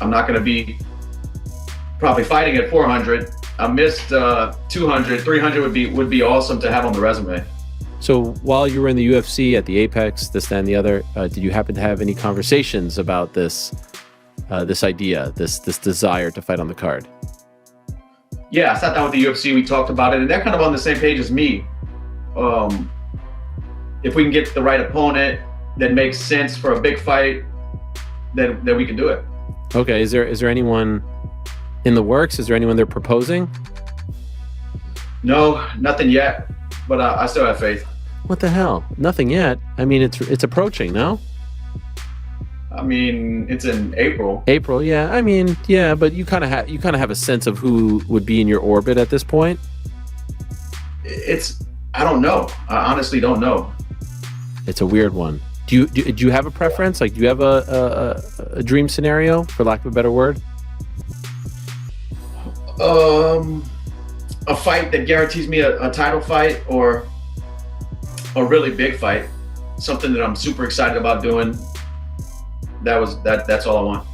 I'm not going to be probably fighting at 400. I missed 200, 300 would be awesome to have on the resume. So while you were in the UFC at the Apex, this, that, and the other, did you happen to have any conversations about this idea, this desire to fight on the card? Yeah, I sat down with the UFC. We talked about it, and they're kind of on the same page as me. If we can get the right opponent that makes sense for a big fight, then we can do it. Okay. Is there anyone in the works? Is there anyone they're proposing? No, nothing yet, but I still have faith. What the hell? Nothing yet. I mean, it's approaching, no? I mean, it's in April. April, yeah. I mean, yeah, but you kind of have a sense of who would be in your orbit at this point. I don't know. I honestly don't know. It's a weird one. Do you have a preference? Like, do you have a dream scenario, for lack of a better word? A fight that guarantees me a title fight, or a really big fight, something that I'm super excited about doing. That's all I want.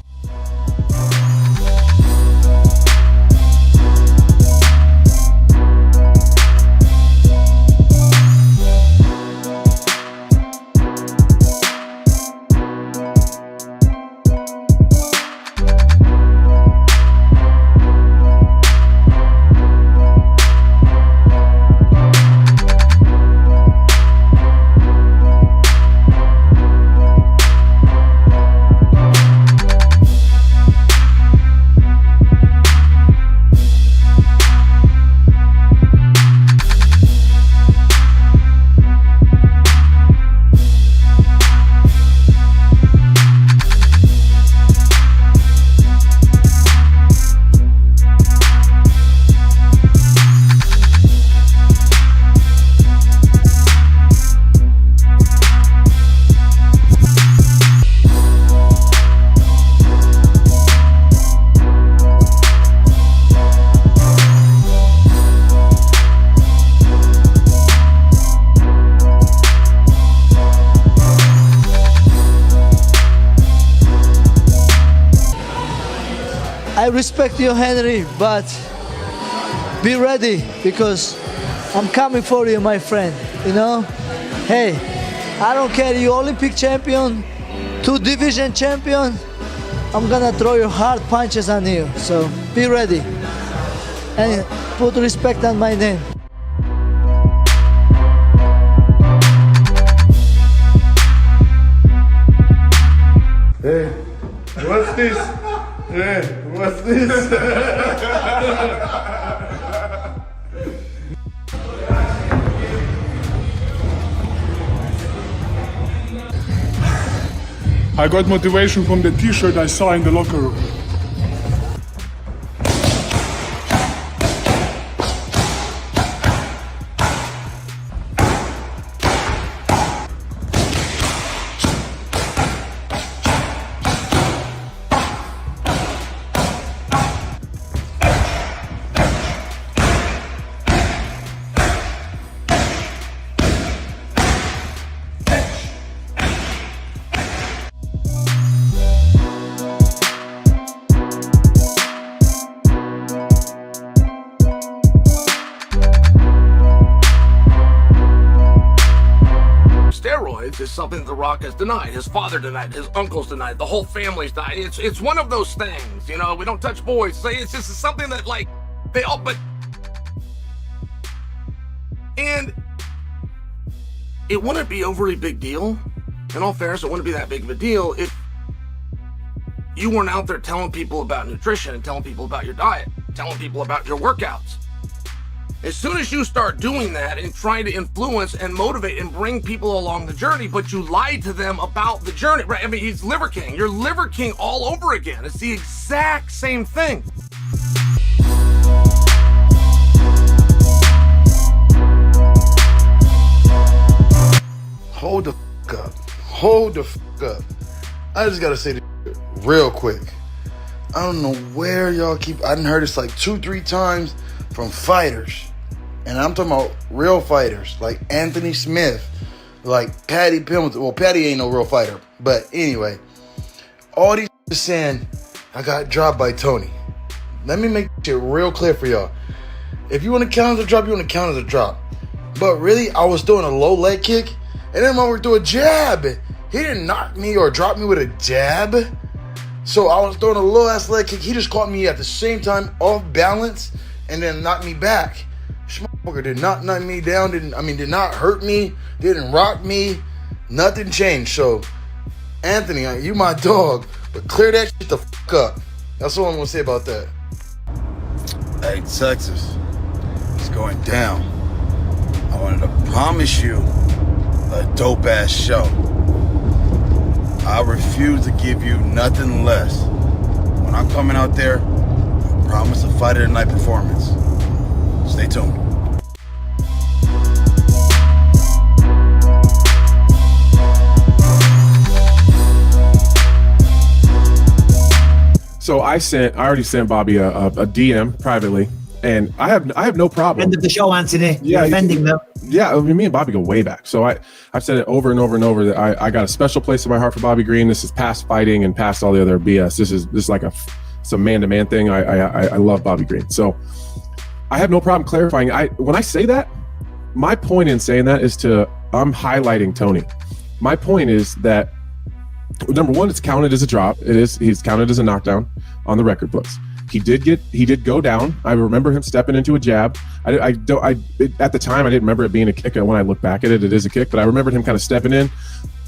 I respect you, Henry, but be ready, because I'm coming for you, my friend, you know? Hey, I don't care, you Olympic champion, 2 division champion, I'm gonna throw you hard punches on you, so be ready. And put respect on my name. Hey, what's this? Hey, what's this? I got motivation from the t-shirt I saw in the locker room. Steroids is something The Rock has denied. His father denied. His uncles denied. The whole family's denied. It's one of those things, you know. We don't touch boys. It's just something that, like, they all. But and it wouldn't be overly big deal. In all fairness, it wouldn't be that big of a deal if you weren't out there telling people about nutrition and telling people about your diet, telling people about your workouts. As soon as you start doing that and trying to influence and motivate and bring people along the journey, but you lied to them about the journey, right? I mean, he's Liver King. You're Liver King all over again. It's the exact same thing. Hold the f*** up. Hold the f*** up. I just gotta say this real quick. I don't know where y'all keep... I done heard this like 2-3 times from fighters. And I'm talking about real fighters, like Anthony Smith, like Patty Pimblett. Well, Patty ain't no real fighter. But anyway, all these saying, I got dropped by Tony. Let me make it real clear for y'all. If you want to count as a drop, you want to count as a drop. But really, I was doing a low leg kick, and then I threw a jab. He didn't knock me or drop me with a jab. So I was throwing a low ass leg kick. He just caught me at the same time off balance and then knocked me back. This motherfucker did not knock me down, did not hurt me, didn't rock me. Nothing changed. So, Anthony, you my dog, but clear that shit the fuck up. That's all I'm gonna say about that. Hey, Texas, it's going down. I wanted to promise you a dope-ass show. I refuse to give you nothing less. When I'm coming out there, I promise a fight of the night performance. Stay tuned. So I already sent Bobby a DM privately, and I have no problem. End of the show, Anthony. Yeah, you're offending them. Yeah, I mean, me and Bobby go way back. So I've said it over and over and over that I got a special place in my heart for Bobby Green. This is past fighting and past all the other BS. This is like some man-to-man thing. I love Bobby Green. So I have no problem clarifying. When I say that, my point in saying that is I'm highlighting Tony. My point is that, number one, it's counted as a drop. He's counted as a knockdown on the record books. He did go down. I remember him stepping into a jab. At the time, I didn't remember it being a kick. When I look back at it, it is a kick, but I remembered him kind of stepping in.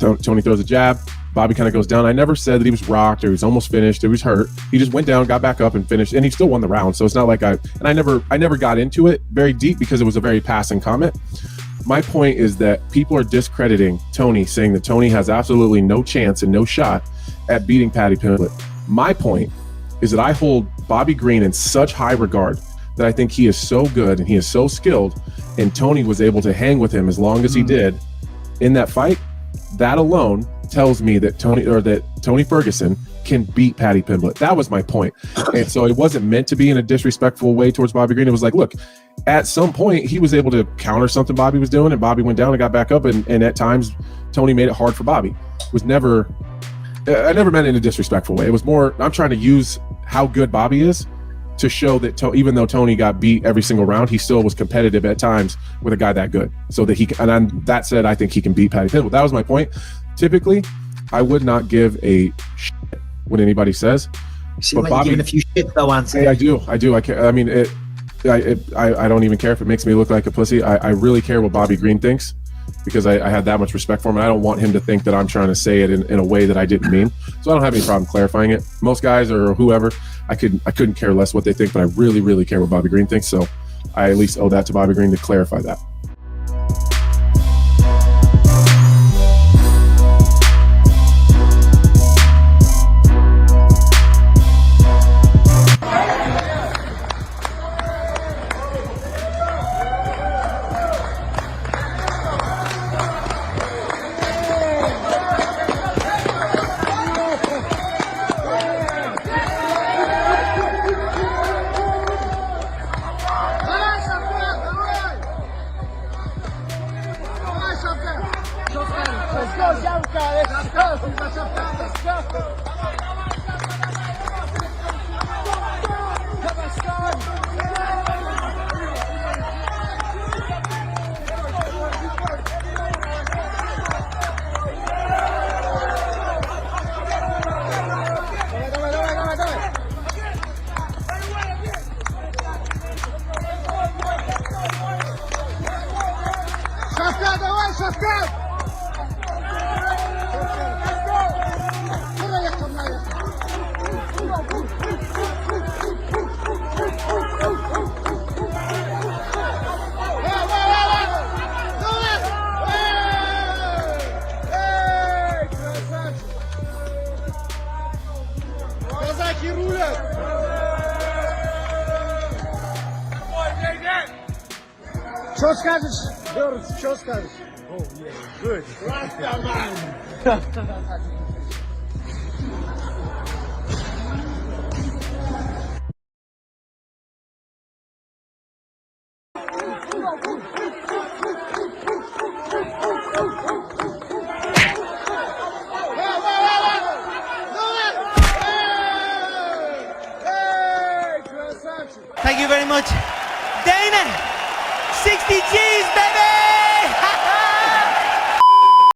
Tony throws a jab. Bobby kind of goes down. I never said that he was rocked or he was almost finished. He was hurt. He just went down, got back up and finished, and he still won the round. So it's not like I never got into it very deep because it was a very passing comment. My point is that people are discrediting Tony, saying that Tony has absolutely no chance and no shot at beating Paddy Pimblett. My point is that I hold Bobby Green in such high regard that I think he is so good and he is so skilled, and Tony was able to hang with him as long as he did in that fight. That alone tells me that Tony Ferguson can beat Paddy Pimblett. That was my point. And so it wasn't meant to be in a disrespectful way towards Bobby Green. It was like, look, at some point he was able to counter something Bobby was doing, and Bobby went down and got back up, and at times Tony made it hard for Bobby. I never meant it in a disrespectful way. It was more, I'm trying to use how good Bobby is to show that even though Tony got beat every single round, he still was competitive at times with a guy that good. So that that said, I think he can beat Paddy Pimblett. That was my point. Typically, I would not give a shit what anybody says. You seem like Bobby, you're giving a few shit though, Anthony. I do. I care. I mean, I don't even care if it makes me look like a pussy. I really care what Bobby Green thinks, because I had that much respect for him, and I don't want him to think that I'm trying to say it in a way that I didn't mean. So I don't have any problem clarifying it. Most guys or whoever, I couldn't care less what they think, but I really, really care what Bobby Green thinks. So I at least owe that to Bobby Green to clarify that. Что скажешь, Бернс, что скажешь? Oh, yeah, good. Rasta man. Thank you very much. Dana, 60 G's, baby!